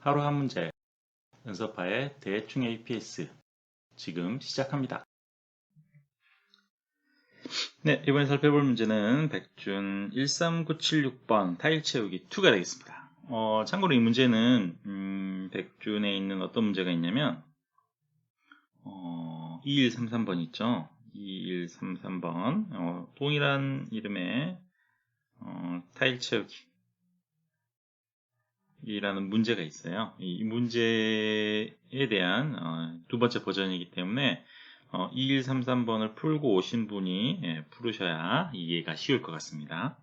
하루 한 문제, 은서파의 대충 APS 지금 시작합니다. 네, 이번에 살펴볼 문제는 백준 13976번 타일 채우기 2가 되겠습니다. 참고로 이 문제는 백준에 있는 어떤 문제가 있냐면 2133번 있죠. 2133번 동일한 이름의 타일 채우기 이라는 문제가 있어요. 이 문제에 대한 두 번째 버전이기 때문에 2133번을 풀고 오신 분이 풀으셔야 이해가 쉬울 것 같습니다.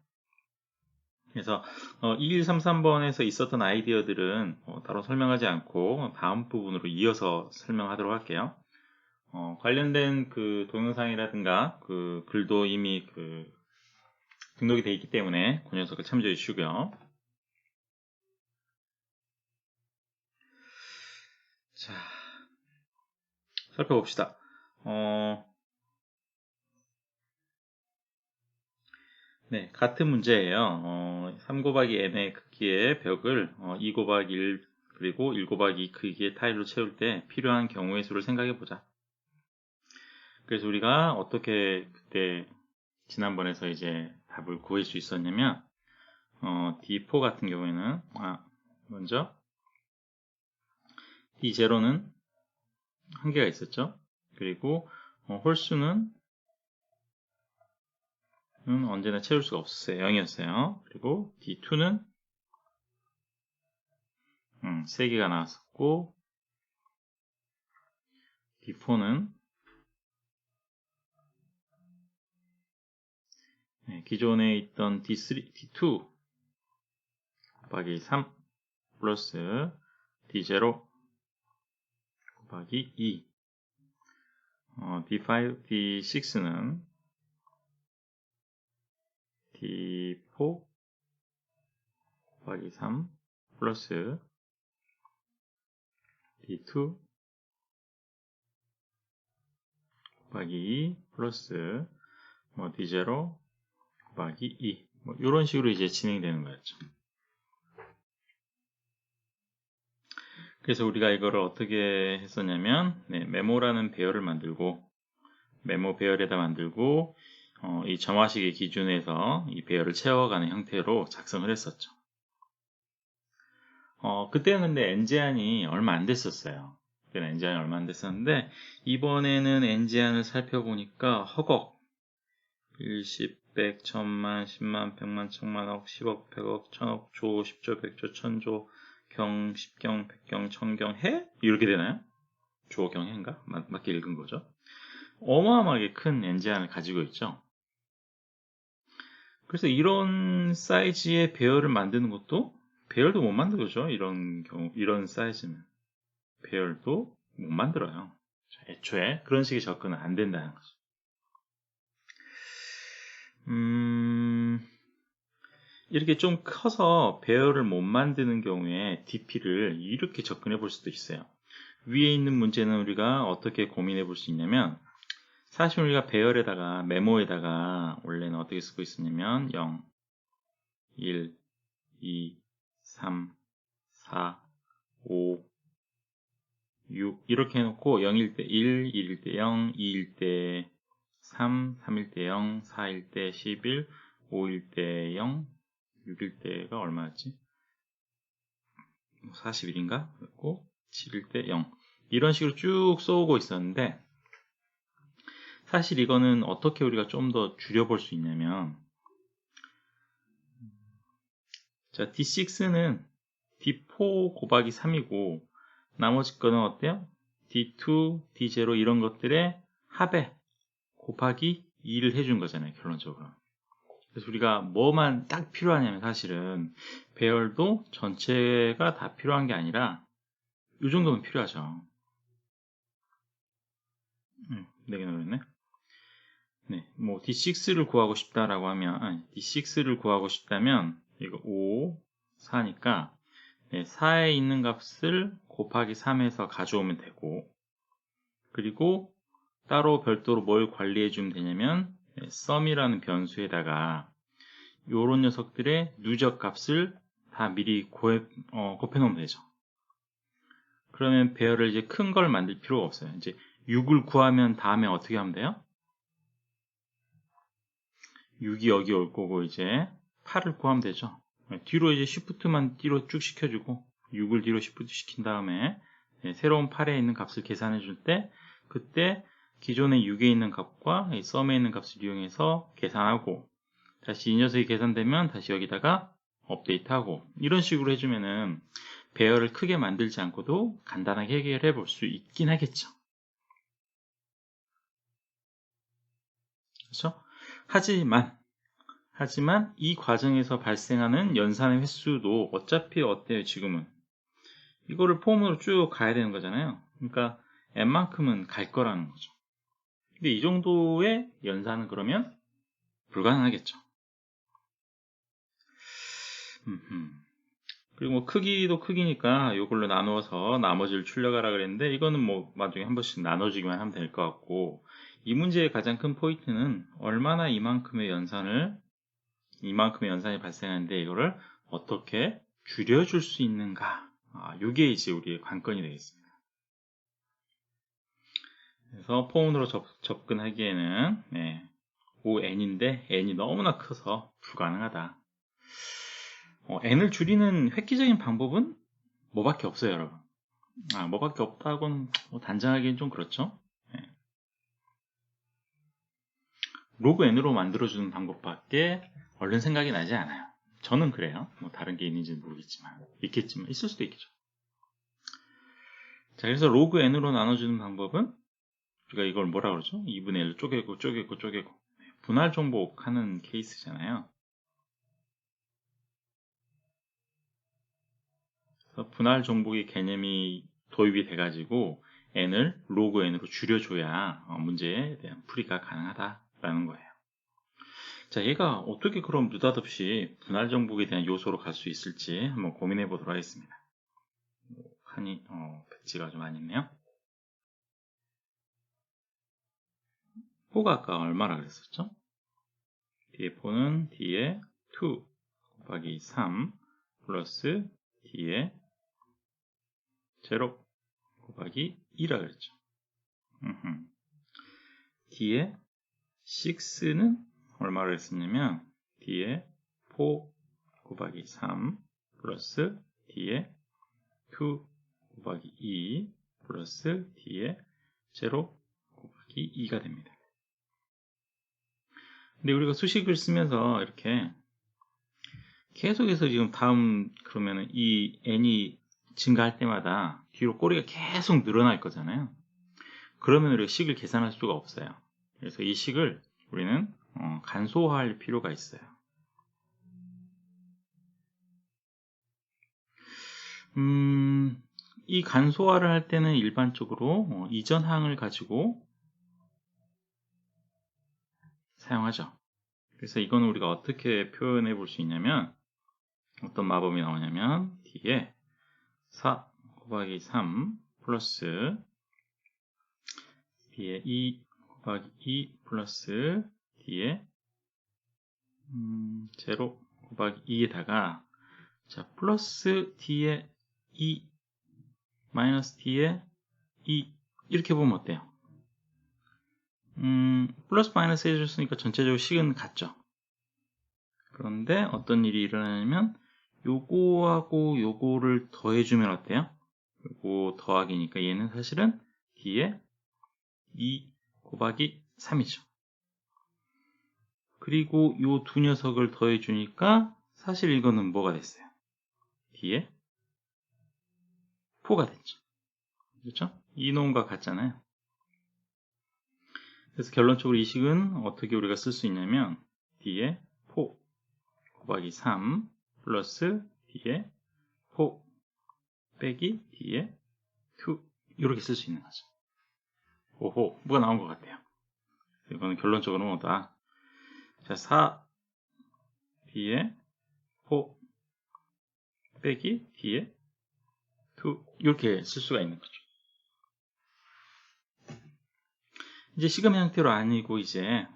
그래서 2133번에서 있었던 아이디어들은 따로 설명하지 않고 다음 부분으로 이어서 설명하도록 할게요. 관련된 그 동영상이라든가 그 글도 이미 등록이 되어 있기 때문에 그 녀석을 참조해 주시고요. 자, 살펴봅시다. 같은 문제예요. 3 곱하기 n의 크기의 벽을 2 곱하기 1 그리고 1 곱하기 2 크기의 타일로 채울 때 필요한 경우의 수를 생각해 보자. 그래서 우리가 어떻게 그때 지난번에서 이제 답을 구할 수 있었냐면 D4 같은 경우에는 먼저 D0는 한 개가 있었죠. 그리고 홀수는 언제나 채울 수가 없었어요. 0이었어요. 그리고 D2는 3개가 나왔었고 D4는 기존에 있던 D3, D2 곱하기 3 플러스 D0 곱하기 2 D5, D6는 D4 곱하기 3 플러스 D2 곱하기 2 플러스 D0 곱하기 2 이런 식으로 이제 진행되는 거였죠. 그래서 우리가 이거를 어떻게 했었냐면 메모라는 배열을 만들고 메모 배열에다 만들고 이 점화식의 기준에서 이 배열을 채워가는 형태로 작성을 했었죠. 그때는 근데 n제한이 얼마 안 됐었어요. 그때는 n제한이 얼마 안 됐었는데 이번에는 n제한을 살펴보니까 허걱 1, 10, 100, 1000만, 10만, 100만, 1000만, 억, 10억, 100억, 1000억, 조, 10조, 100조, 1000조, 경, 10경, 100경, 1000경, 해? 이렇게 되나요? 조, 경, 해인가? 맞게 읽은 거죠. 어마어마하게 큰 n제한을 가지고 있죠. 그래서 이런 사이즈의 배열을 만드는 것도 배열도 못 만들죠. 이런 경우, 이런 사이즈는 배열도 못 만들어요. 애초에 그런 식의 접근은 안 된다는 거죠. 이렇게 좀 커서 배열을 못 만드는 경우에 DP를 이렇게 접근해 볼 수도 있어요. 위에 있는 문제는 우리가 어떻게 고민해 볼 수 있냐면 사실 우리가 배열에다가 메모에다가 원래는 어떻게 쓰고 있었냐면 0, 1, 2, 3, 4, 5, 6 이렇게 해놓고 0일 때 1, 1일 때 0, 2일 때 3, 3일 때 0, 4일 때 11, 5일 때 0, 6일 때가 얼마였지? 41인가? 그리고 7일 때 0 이런 식으로 쭉 써오고 있었는데 사실 이거는 어떻게 우리가 좀 더 줄여볼 수 있냐면 자, D6는 D4 곱하기 3이고 나머지 거는 어때요? D2, D0 이런 것들의 합에 곱하기 2를 해준 거잖아요. 결론적으로. 그래서 우리가 뭐만 딱 필요하냐면 사실은 배열도 전체가 다 필요한 게 아니라 이 정도면 필요하죠. 4개 넣었네. 네, 뭐 D6를 구하고 싶다라고 하면 D6를 구하고 싶다면 이거 5, 4니까 4에 있는 값을 곱하기 3에서 가져오면 되고 그리고 따로 별도로 뭘 관리해 주면 되냐면 sum이라는 변수에다가 요런 녀석들의 누적 값을 다 미리 곱해 놓으면 되죠. 그러면 배열을 이제 큰 걸 만들 필요가 없어요. 이제 6을 구하면 다음에 어떻게 하면 돼요? 6이 여기 올 거고 이제 8을 구하면 되죠. 뒤로 이제 Shift만 뒤로 쭉 시켜주고 6을 뒤로 Shift 시킨 다음에 새로운 8에 있는 값을 계산해 줄 때 그때 기존의 6에 있는 값과 이 sum에 있는 값을 이용해서 계산하고 다시 이 녀석이 계산되면 다시 여기다가 업데이트하고 이런 식으로 해주면은 배열을 크게 만들지 않고도 간단하게 해결해 볼 수 있긴 하겠죠. 그렇죠? 하지만 이 과정에서 발생하는 연산의 횟수도 어차피 어때요? 지금은 이거를 폼으로 쭉 가야 되는 거잖아요. 그러니까 n만큼은 갈 거라는 거죠. 근데 이 정도의 연산은 그러면 불가능하겠죠. 그리고 뭐 크기도 크기니까 이걸로 나누어서 나머지를 출력하라 그랬는데 이거는 뭐 나중에 한 번씩 나눠주기만 하면 될 것 같고 이 문제의 가장 큰 포인트는 얼마나 이만큼의 연산이 발생하는데 이거를 어떻게 줄여줄 수 있는가, 이게 이제 우리의 관건이 되겠습니다. 그래서 폼으로 접근하기에는 ON인데 n이 너무나 커서 불가능하다. n을 줄이는 획기적인 방법은 뭐밖에 없어요, 여러분. 뭐밖에 없다고는 단정하기는 좀 그렇죠. 로그 n으로 만들어주는 방법밖에 얼른 생각이 나지 않아요. 저는 그래요. 뭐 다른 게 있는지는 모르겠지만 있겠지만 있을 수도 있겠죠. 자, 그래서 로그 n으로 나눠주는 방법은 우리가 이걸 뭐라 그러죠? 2분의 1로 쪼개고 분할 정복하는 케이스잖아요. 그래서 분할 정복의 개념이 도입이 돼가지고 n을 로그 n으로 줄여줘야 문제에 대한 풀이가 가능하다라는 거예요. 자, 얘가 어떻게 그럼 느닷없이 분할 정복에 대한 요소로 갈 수 있을지 한번 고민해 보도록 하겠습니다. 칸이 배지가 좀 많이 있네요. 4가 아까 얼마나 그랬었죠? 뒤에 4는 뒤에 2 곱하기 3 플러스 뒤에 0 곱하기 2라 그랬죠. 뒤에 6는 얼마를 했었냐면 뒤에 4 곱하기 3 플러스 뒤에 2 곱하기 2 플러스 뒤에 0 곱하기 2가 됩니다. 근데 우리가 수식을 쓰면서 이렇게 계속해서 지금 다음 그러면은 이 n이 증가할 때마다 뒤로 꼬리가 계속 늘어날 거잖아요. 그러면 우리가 식을 계산할 수가 없어요. 그래서 이 식을 우리는 간소화할 필요가 있어요. 이 간소화를 할 때는 일반적으로 이전항을 가지고 사용하죠. 그래서 이건 우리가 어떻게 표현해 볼 수 있냐면 어떤 마법이 나오냐면 뒤에 4 곱하기 3 플러스 뒤에 2 곱하기 2 플러스 뒤에 0 곱하기 2에다가 자 플러스 뒤에 2 마이너스 뒤에 2 이렇게 보면 어때요? 플러스 마이너스 해줬으니까 전체적으로 식은 같죠. 그런데 어떤 일이 일어나냐면 요거하고 요거를 더해주면 어때요? 요거 더하기니까 얘는 사실은 뒤에 2 곱하기 3이죠. 그리고 요 두 녀석을 더해주니까 사실 이거는 뭐가 됐어요? 뒤에 4가 됐죠. 그렇죠? 이 놈과 같잖아요. 그래서 결론적으로 이 식은 어떻게 우리가 쓸 수 있냐면 뒤에 4 곱하기 3 플러스 뒤에 4 빼기 뒤에 2 이렇게 쓸 수 있는 거죠. 오호, 뭐가 나온 것 같아요. 이거는 결론적으로 뭐다? 자, 4 뒤에 4 빼기 뒤에 2 이렇게 쓸 수가 있는 거죠. 이제 시그마 형태로 아니고 이제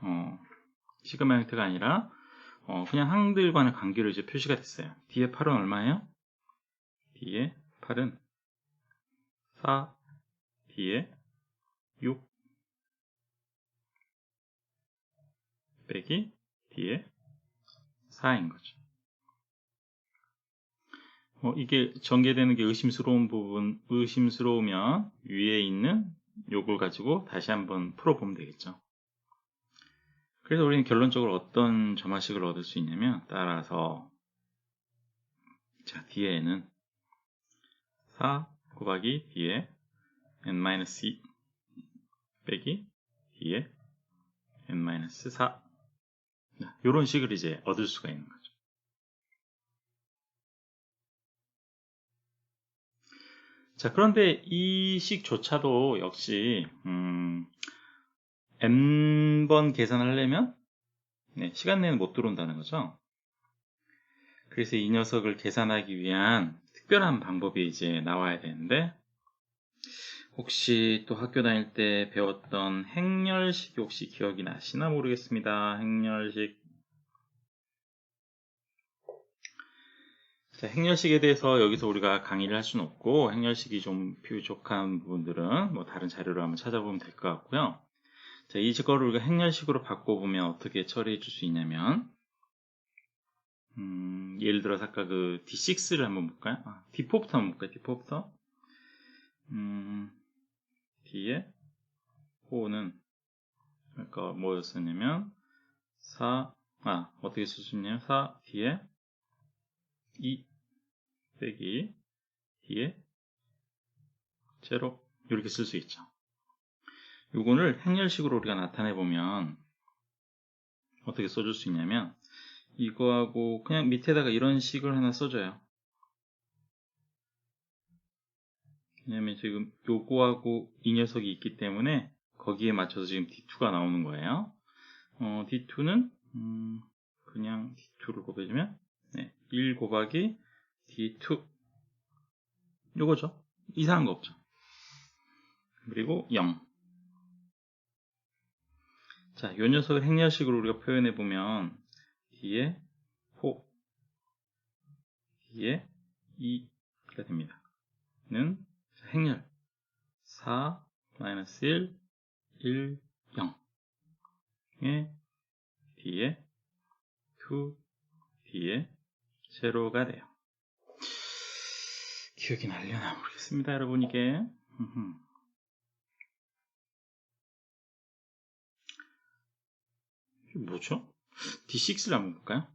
시그마 형태가 아니라 그냥 항들 간의 관계로 이제 표시가 됐어요. 뒤에 8은 얼마예요? 뒤에 8은 4 뒤에 6 빼기 뒤에 4인 거죠. 이게 전개되는 게 의심스러우면 위에 있는 요걸 가지고 다시 한번 풀어보면 되겠죠. 그래서 우리는 결론적으로 어떤 점화식을 얻을 수 있냐면, 따라서 자, 뒤에는 4 곱하기 뒤에 n-2 빼기 뒤에 n-4 이런 식을 이제 얻을 수가 있는 거죠. 자, 그런데 이 식조차도 역시 n번 계산하려면 시간 내는 못 들어온다는 거죠. 그래서 이 녀석을 계산하기 위한 특별한 방법이 이제 나와야 되는데, 혹시 또 학교 다닐 때 배웠던 행렬식이 혹시 기억이 나시나 모르겠습니다. 행렬식. 자, 행렬식에 대해서 여기서 우리가 강의를 할 수는 없고, 행렬식이 좀 부족한 부분들은 뭐 다른 자료를 한번 찾아보면 될 것 같고요. 자, 이거를 우리가 행렬식으로 바꿔보면 어떻게 처리해 줄 수 있냐면, 예를 들어서 아까 그 D6를 한번 볼까요? D4부터 한번 볼까요? D4부터. D에 4는 그러니까 뭐였었냐면 어떻게 쓸 수 있냐면 4 뒤에 2 빼기 뒤에 제로 이렇게 쓸 수 있죠. 요거를 행렬식으로 우리가 나타내 보면 어떻게 써줄 수 있냐면, 이거하고 그냥 밑에다가 이런 식을 하나 써줘요. 왜냐면 지금 요거하고 이 녀석이 있기 때문에 거기에 맞춰서 지금 D2가 나오는 거예요. D2는 그냥 D2를 곱해주면 1 곱하기 D2 요거죠. 이상한 거 없죠. 그리고 0. 자, 요 녀석을 행렬식으로 우리가 표현해 보면 뒤에 4 뒤에 2가 됩니다. 는 행렬 4 1 1 0의 뒤에 2 뒤에 제로가 돼요. 기억이 나려나 모르겠습니다, 여러분. 이게 뭐죠? D6를 한번 볼까요?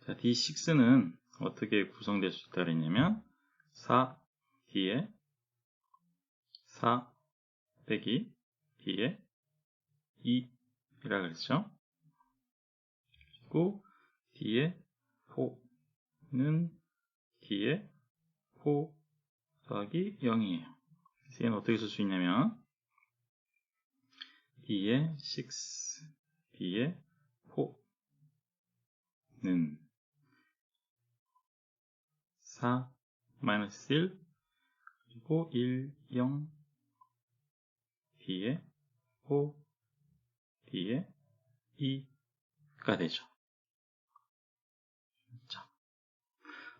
자, D6는 어떻게 구성될 수 있다 그랬냐면 4 뒤에 4 빼기 뒤에 2이라 그랬죠. 그리고 뒤에 4는 뒤에 4 더하기 0이에요. 그래서 얘는 어떻게 쓸 수 있냐면 뒤에 6 뒤에 4는 4 1 그리고 1 0 뒤에 4 뒤에 2가 되죠. 자,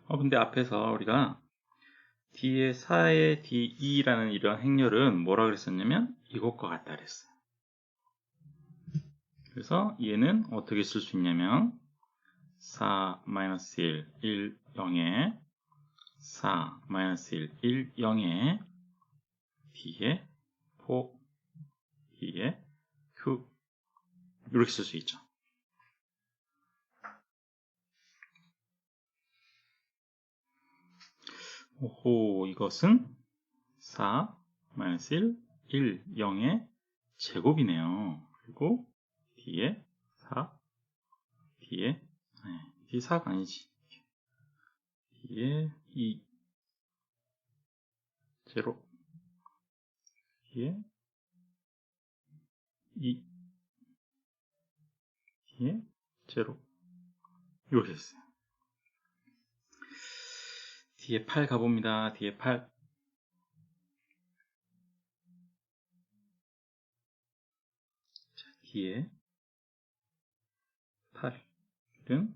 근데 앞에서 우리가 뒤에 4의 D2라는 이런 행렬은 뭐라 그랬었냐면 이것과 같다 그랬어요. 그래서 얘는 어떻게 쓸 수 있냐면 4 1 1 0에 4 1 1 0에 뒤에 4 뒤에 2 이렇게 쓸 수 있죠. 오호, 이것은 4 1 1 0의 제곱이네요. 그리고 뒤에 4 뒤에 뒤에 4가 아니지. 뒤에 2 0 뒤에 2 뒤에 0 이렇게 됐어요. 뒤에 8 가봅니다. 뒤에 8 자, 뒤에 8은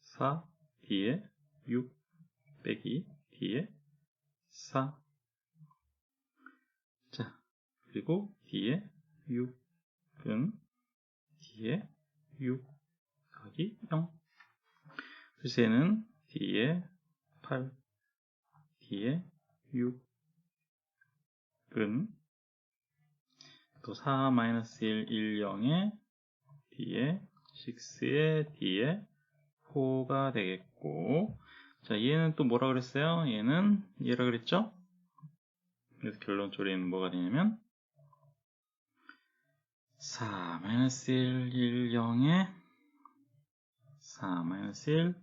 4 뒤에 6 빼기 뒤에 4 그리고 D에 6은 D에 6 더하기 0. 그래서 얘는 D에 8, D에 6은 또 4, 1, 1, 0에 D에 6에 D에 4가 되겠고, 자, 얘는 또 뭐라 그랬어요? 얘는 얘라 그랬죠? 그래서 결론적으로 얘는 뭐가 되냐면 4, 1, 1, 0에 4, 1,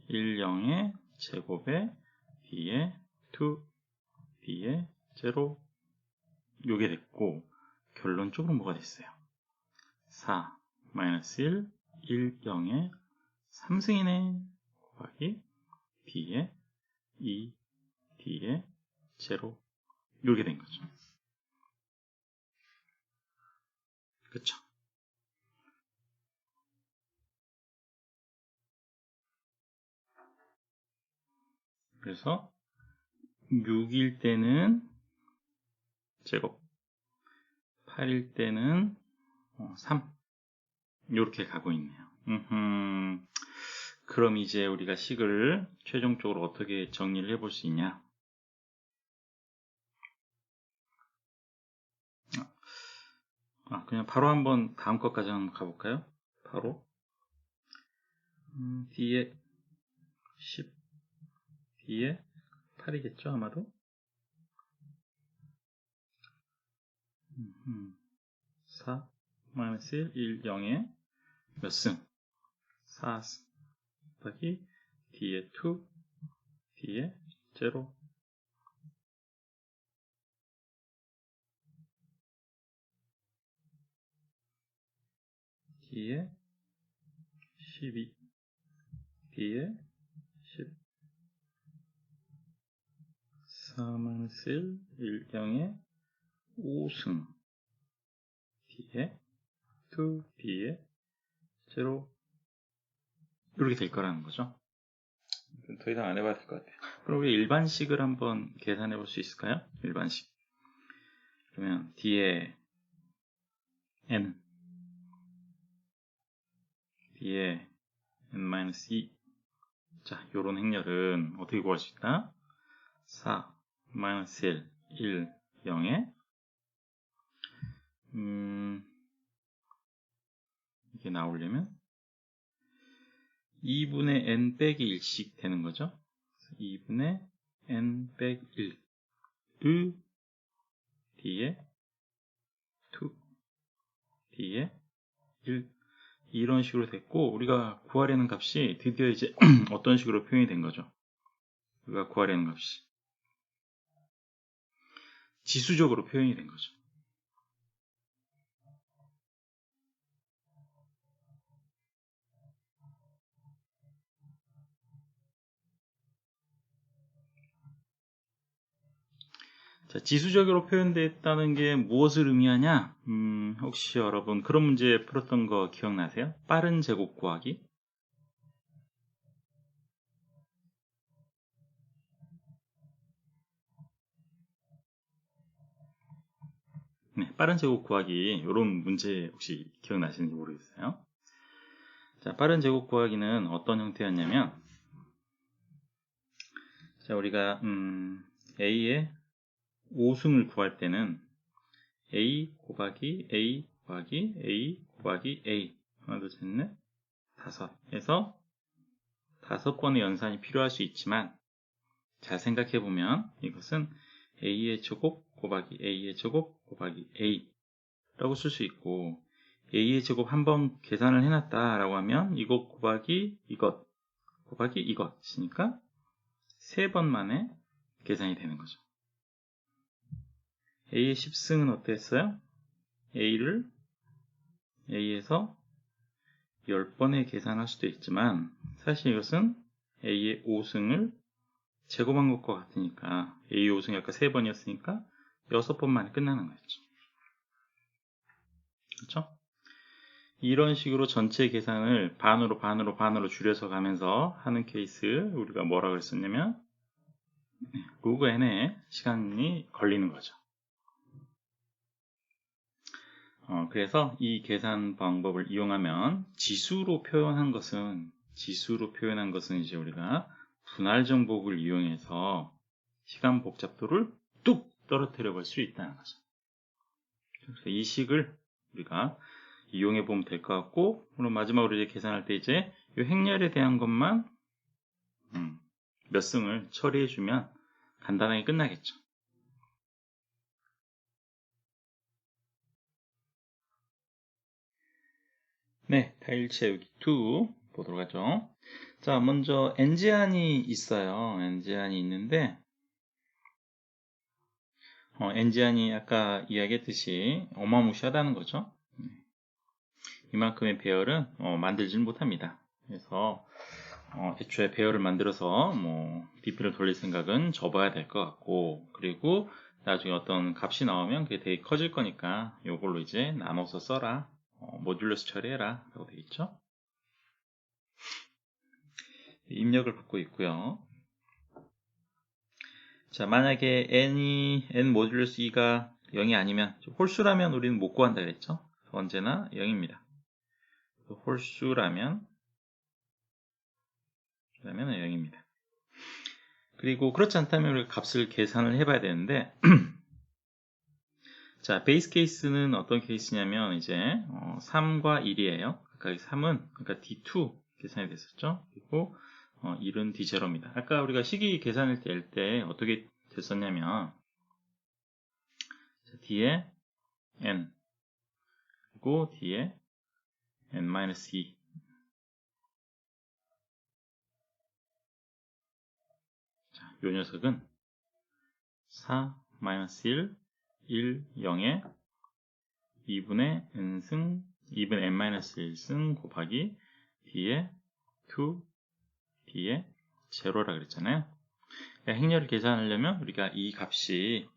1, 0의 제곱에 D에 2, D에 0 요게 됐고, 결론적으로 뭐가 됐어요? 4, 1, 1, 0에 3승이네 곱하기 D에 2, D에 0 이렇게 된 거죠. 그쵸? 그래서 6일 때는 제곱, 8일 때는 3 이렇게 가고 있네요. 그럼 이제 우리가 식을 최종적으로 어떻게 정리를 해볼 수 있냐? 그냥 바로 한번 다음 것까지 한번 가볼까요? 바로 D에 10, D에 8이겠죠 아마도? 4, 1, 0에 몇 승? 4승 더하기 D에 2, D에 0 D에 12, D에 10 4, 1, 0에 5승 D에 2, D에 0 이렇게 될 거라는 거죠. 더 이상 안 해봐야 될 것 같아요. 그럼 우리 일반식을 한번 계산해 볼 수 있을까요? 일반식. 그러면 D에 N, D에 N-2. 자, 요런 행렬은 어떻게 구할 수 있다? 4, 1, 1, 0에 이게 나오려면 2분의 n 빼기 1씩 되는 거죠. 2분의 n 빼기 1 의 D에 2, D에 1 이런 식으로 됐고, 우리가 구하려는 값이 드디어 이제 어떤 식으로 표현이 된 거죠. 우리가 구하려는 값이 지수적으로 표현이 된 거죠. 자, 지수적으로 표현됐다는 게 무엇을 의미하냐? 혹시 여러분 그런 문제 풀었던 거 기억나세요? 빠른 제곱 구하기? 네, 빠른 제곱 구하기 이런 문제 혹시 기억나시는지 모르겠어요. 자, 빠른 제곱 구하기는 어떤 형태였냐면, 자, 우리가 A의 5승을 구할 때는 A 곱하기 A 곱하기 A 곱하기 A 하나 둘 셋 넷 다섯에서 5번의 연산이 필요할 수 있지만, 잘 생각해 보면 이것은 A의 제곱 곱하기 A의 제곱 곱하기 A 라고 쓸 수 있고, A의 제곱 한번 계산을 해놨다 라고 하면 이것 곱하기 이것 곱하기 이것이니까 3번 만에 계산이 되는 거죠. A의 10승은 어땠어요? A를 A에서 10번에 계산할 수도 있지만, 사실 이것은 A의 5승을 제곱한 것과 같으니까 A 5승이 아까 3번이었으니까 6번 만에 끝나는 거였죠. 그렇죠? 이런 식으로 전체 계산을 반으로 줄여서 가면서 하는 케이스, 우리가 뭐라 그랬었냐면 로그 n에 시간이 걸리는 거죠. 그래서 이 계산 방법을 이용하면 지수로 표현한 것은 이제 우리가 분할 정복을 이용해서 시간 복잡도를 뚝 떨어뜨려 볼 수 있다는 거죠. 그래서 이 식을 우리가 이용해 보면 될 것 같고, 그럼 마지막으로 이제 계산할 때 이제 이 행렬에 대한 것만 몇 승을 처리해 주면 간단하게 끝나겠죠. 네, 타일 채우기 2 보도록 하죠. 자, 먼저 n제한이 있어요. n제한이 있는데 n제한이 아까 이야기했듯이 어마무시하다는 거죠. 이만큼의 배열은 만들지는 못합니다. 그래서 애초에 배열을 만들어서 DP를 돌릴 생각은 접어야 될 것 같고, 그리고 나중에 어떤 값이 나오면 그게 되게 커질 거니까 이걸로 이제 나눠서 써라, 모듈러스 처리해라 라고 되어 있죠. 입력을 받고 있고요. 자, 만약에 n 모듈러스 2가 0이 아니면, 홀수라면 우리는 못 구한다 그랬죠. 언제나 0입니다. 홀수라면 0입니다. 그리고 그렇지 않다면 우리가 값을 계산을 해봐야 되는데 자, 베이스 케이스는 어떤 케이스냐면 이제 3과 1이에요. 그러니까 3은 D2 계산이 됐었죠. 그리고 1은 D0입니다. 아까 우리가 식이 계산을 뗄 때 어떻게 됐었냐면 D에 N 그리고 D에 N-2 자, 요 녀석은 4, 1, 1, 0에 2분의 n승 2분의 n-1승 곱하기 d에 2 d에 0라 그랬잖아요. 행렬을 계산하려면 우리가 이 값이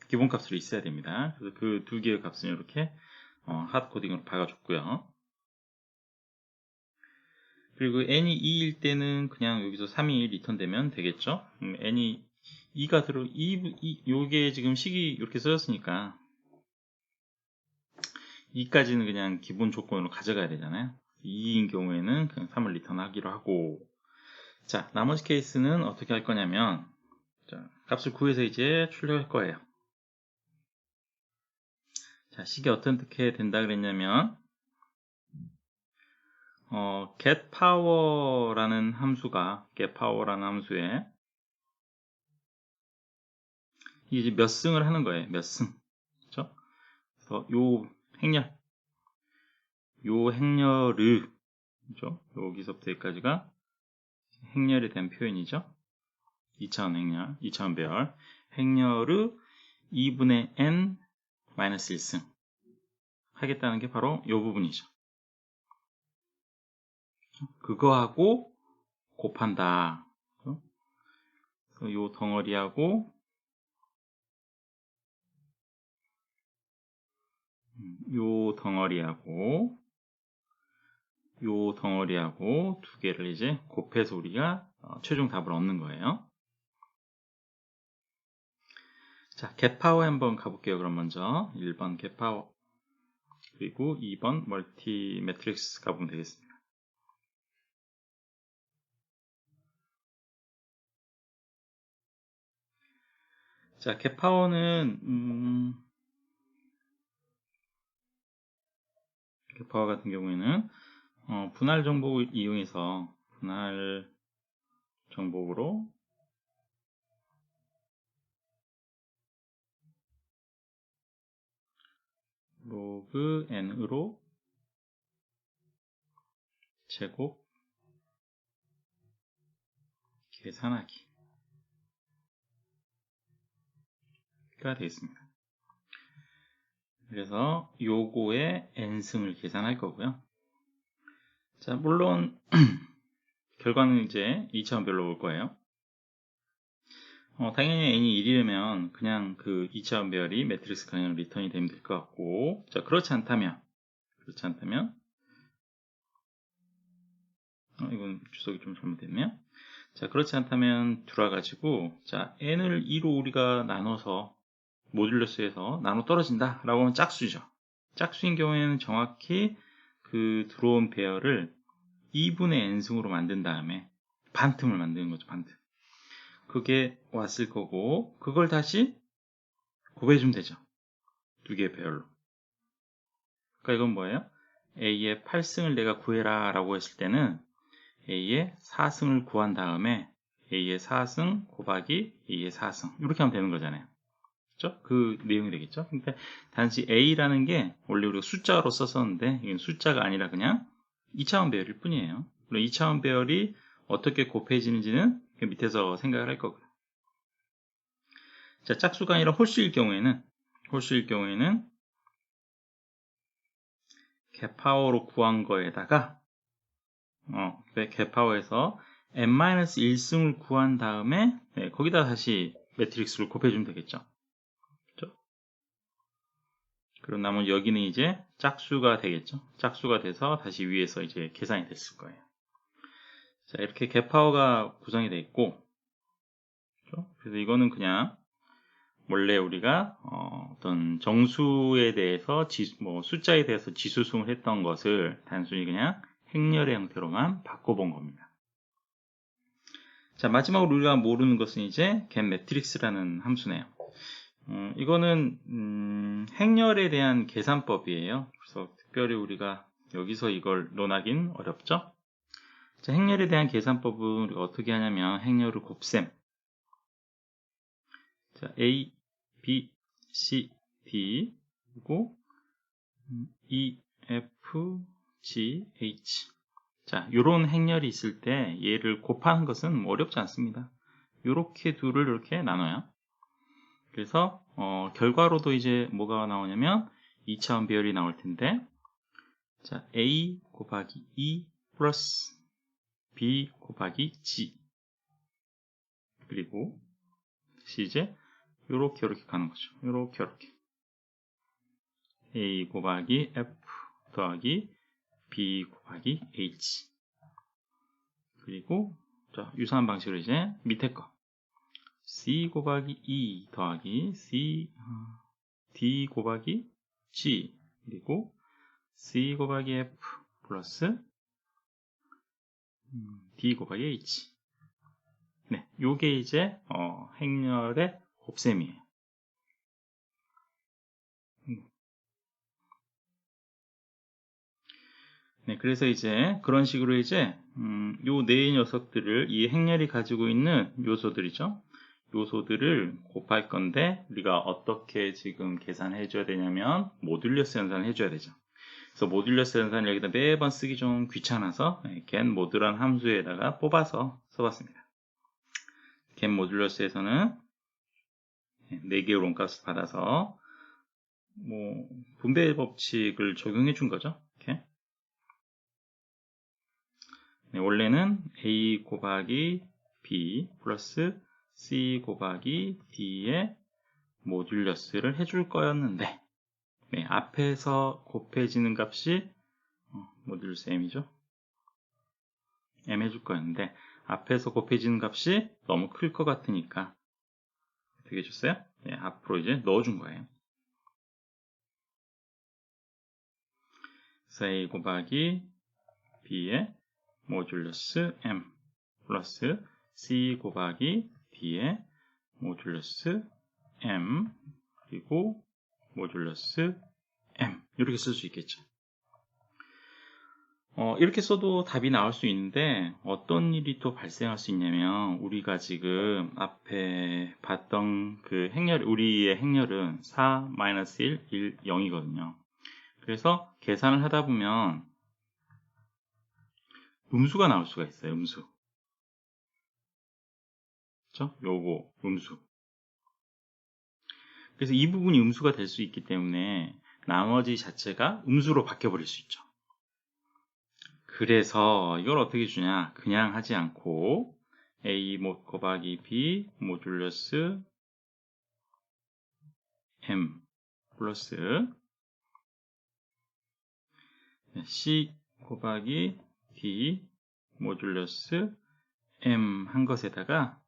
기본값으로 있어야 됩니다. 그래서 그 두 개의 값은 이렇게 핫코딩으로 박아줬고요. 그리고 n이 2일 때는 그냥 여기서 3이 리턴되면 되겠죠. n이 2가 요게 지금 식이 이렇게 써졌으니까 2까지는 그냥 기본 조건으로 가져가야 되잖아요. 2인 경우에는 그냥 3을 리턴하기로 하고, 자, 나머지 케이스는 어떻게 할 거냐면, 자, 값을 구해서 이제 출력할 거예요. 자, 식이 어떻게 된다 그랬냐면, getPower라는 함수에 이제 몇 승을 하는 거예요. 몇 승. 그렇죠? 그래서 요 행렬을, 그렇죠? 여기서부터 여기까지가 행렬에 대한 표현이죠. 2차원 행렬, 2차원 배열. 행렬의 2분의 n-1승 하겠다는 게 바로 이 부분이죠. 그거하고 곱한다. 이 덩어리하고 요 덩어리하고 두 개를 이제 곱해서 우리가 최종 답을 얻는 거예요. 자, getPower 한번 가볼게요. 그럼 먼저 1번 getPower 그리고 2번 멀티 매트릭스 가보면 되겠습니다. 자, getPower는 getPower 같은 경우에는 분할 정복을 이용해서 분할 정복으로 로그 n으로 제곱 계산하기가 되겠습니다. 그래서 요거의 n승을 계산할 거고요. 자, 물론 결과는 이제 2차원별로 올 거예요. 당연히 n이 1이면 그냥 그 2차원 배열이 매트릭스 그냥 리턴이 되면 될 것 같고, 자, 그렇지 않다면 이건 주석이 좀 잘못됐네요. 자, 그렇지 않다면 돌아가지고, 자, n을 2로 우리가 나눠서 모듈러스에서 나눠 떨어진다 라고 하면 짝수죠. 짝수인 경우에는 정확히 그 들어온 배열을 2분의 n승으로 만든 다음에 반틈을 만드는 거죠. 반틈. 그게 왔을 거고 그걸 다시 곱해주면 되죠. 두 개의 배열로. 그러니까 이건 뭐예요? A의 8승을 내가 구해라 라고 했을 때는 A의 4승을 구한 다음에 A의 4승 곱하기 A의 4승 이렇게 하면 되는 거잖아요. 그렇죠? 그 내용이 되겠죠. 근데 단지 A라는 게 원래 우리가 숫자로 썼었는데 이건 숫자가 아니라 그냥 2차원 배열일 뿐이에요. 그럼 2차원 배열이 어떻게 곱해지는지는 밑에서 생각을 할 거고요. 자, 짝수가 아니라 홀수일 경우에는 개파워로 구한 거에다가 개파워에서 n-1승을 구한 다음에 거기다 다시 매트릭스를 곱해주면 되겠죠. 그렇죠? 그럼 나머지 여기는 이제 짝수가 되겠죠. 짝수가 돼서 다시 위에서 이제 계산이 됐을 거예요. 자, 이렇게 개파워가 구성이 되어 있고, 그렇죠? 그래서 이거는 그냥 원래 우리가 어떤 정수에 대해서 숫자에 대해서 지수승을 했던 것을 단순히 그냥 행렬의 형태로만 바꿔본 겁니다. 자, 마지막으로 우리가 모르는 것은 이제 get 매트릭스라는 함수네요. 이거는 행렬에 대한 계산법이에요. 그래서 특별히 우리가 여기서 이걸 논하긴 어렵죠. 자, 행렬에 대한 계산법은 우리가 어떻게 하냐면 행렬을 곱셈. 자, A, B, C, D 그리고 E, F, G, H. 자, 요런 행렬이 있을 때 얘를 곱하는 것은 뭐 어렵지 않습니다. 요렇게 둘을 이렇게 나눠요. 그래서 결과로도 이제 뭐가 나오냐면 2차원 배열이 나올 텐데, 자, A 곱하기 E 플러스 B 곱하기 G 그리고 다시 이제 요렇게 가는 거죠. 요렇게 A 곱하기 F 더하기 B 곱하기 H 그리고 자, 유사한 방식으로 이제 밑에 거 C 곱하기 E 더하기 D 곱하기 G 그리고 C 곱하기 F 플러스 D 곱하기 H. 네, 요게 이제 행렬의 곱셈이에요. 네, 그래서 이제 그런 식으로 이제 요 네 녀석들을 이 행렬이 가지고 있는 요소들이죠. 요소들을 곱할 건데 우리가 어떻게 지금 계산해 줘야 되냐면 모듈러스 연산을 해줘야 되죠. 그래서 모듈러스 연산을 여기다 매번 쓰기 좀 귀찮아서 get 모듈한 함수에다가 뽑아서 써봤습니다. get 모듈러스에서는 4개의 론값을 받아서 뭐 분배 법칙을 적용해 준 거죠. 이렇게. 네, 원래는 A 곱하기 B 플러스 C 곱하기 D의 모듈러스를 해줄 거였는데 네, 앞에서 곱해지는 값이 모듈러스 M이죠. M 해줄 거였는데 앞에서 곱해지는 값이 너무 클 것 같으니까 어떻게 해줬어요? 네, 앞으로 이제 넣어준 거예요. 그래서 A 곱하기 B의 모듈러스 M 플러스 C 곱하기 D의 모듈러스 M 그리고 모듈러스 M 이렇게 쓸 수 있겠죠. 이렇게 써도 답이 나올 수 있는데 어떤 일이 또 발생할 수 있냐면 우리가 지금 앞에 봤던 그 행렬, 우리의 행렬은 4, 1, 1, 0이거든요. 그래서 계산을 하다 보면 음수가 나올 수가 있어요. 음수. 그렇죠? 요거 음수. 그래서 이 부분이 음수가 될 수 있기 때문에 나머지 자체가 음수로 바뀌어버릴 수 있죠. 그래서 이걸 어떻게 주냐? 그냥 하지 않고 A 곱하기 B 모듈러스 M 플러스 C 곱하기 D 모듈러스 M 한 것에다가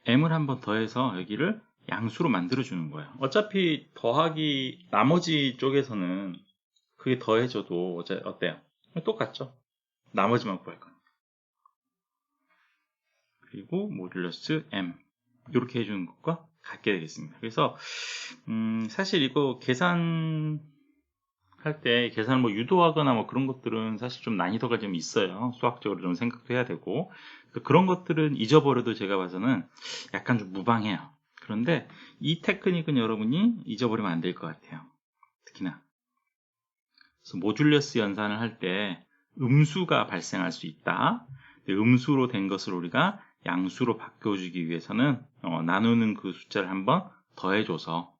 M을 한번 더해서 여기를 양수로 만들어 주는 거예요. 어차피 더하기 나머지 쪽에서는 그게 더해져도 어때요? 똑같죠? 나머지만 구할 거니까. 그리고 모듈러스 m 이렇게 해주는 것과 같게 되겠습니다. 그래서 사실 이거 계산할 때 계산을 뭐 유도하거나 뭐 그런 것들은 사실 좀 난이도가 좀 있어요. 수학적으로 좀 생각도 해야 되고 그런 것들은 잊어버려도 제가 봐서는 약간 좀 무방해요. 그런데 이 테크닉은 여러분이 잊어버리면 안 될 것 같아요. 특히나 그래서 모듈러스 연산을 할 때 음수가 발생할 수 있다. 음수로 된 것을 우리가 양수로 바꿔주기 위해서는 나누는 그 숫자를 한번 더해줘서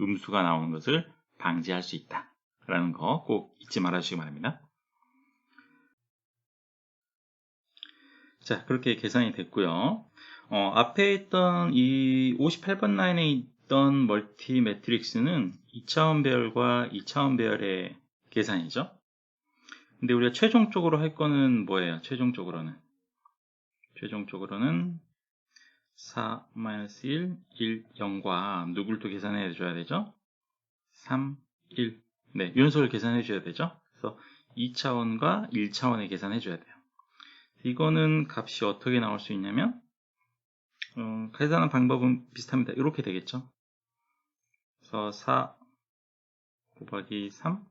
음수가 나오는 것을 방지할 수 있다 라는 거 꼭 잊지 말아주시기 바랍니다. 자, 그렇게 계산이 됐고요. 앞에 있던 이 58번 라인에 있던 멀티 매트릭스는 2차원 배열과 2차원 배열의 계산이죠. 근데 우리가 최종적으로 할 거는 뭐예요? 최종적으로는 4, 1, 1, 0과 누굴 또 계산해 줘야 되죠? 3, 1. 네, 연속을 계산해 줘야 되죠? 그래서 2차원과 1차원에 계산해 줘야 돼요. 이거는 값이 어떻게 나올 수 있냐면 계산하는 방법은 비슷합니다. 이렇게 되겠죠? 그래서 4 곱하기 3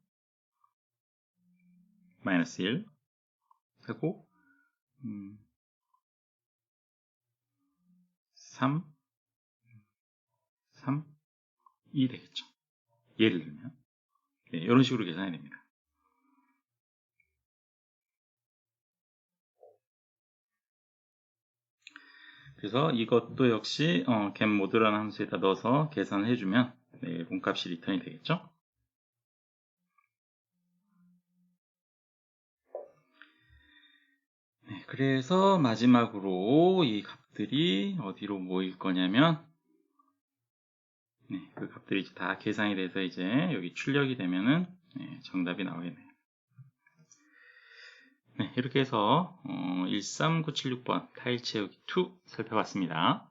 마이너스 1 하고 3 2 되겠죠. 예를 들면 네, 이런 식으로 계산이 됩니다. 그래서 이것도 역시 getMode라는 함수에다 넣어서 계산을 해주면 네, 몸값이 리턴이 되겠죠. 네, 그래서 마지막으로 이 값들이 어디로 모일 거냐면 네, 그 값들이 이제 다 계산이 돼서 이제 여기 출력이 되면은 네, 정답이 나오겠네요. 네, 이렇게 해서 13976번 타일 채우기 2 살펴봤습니다.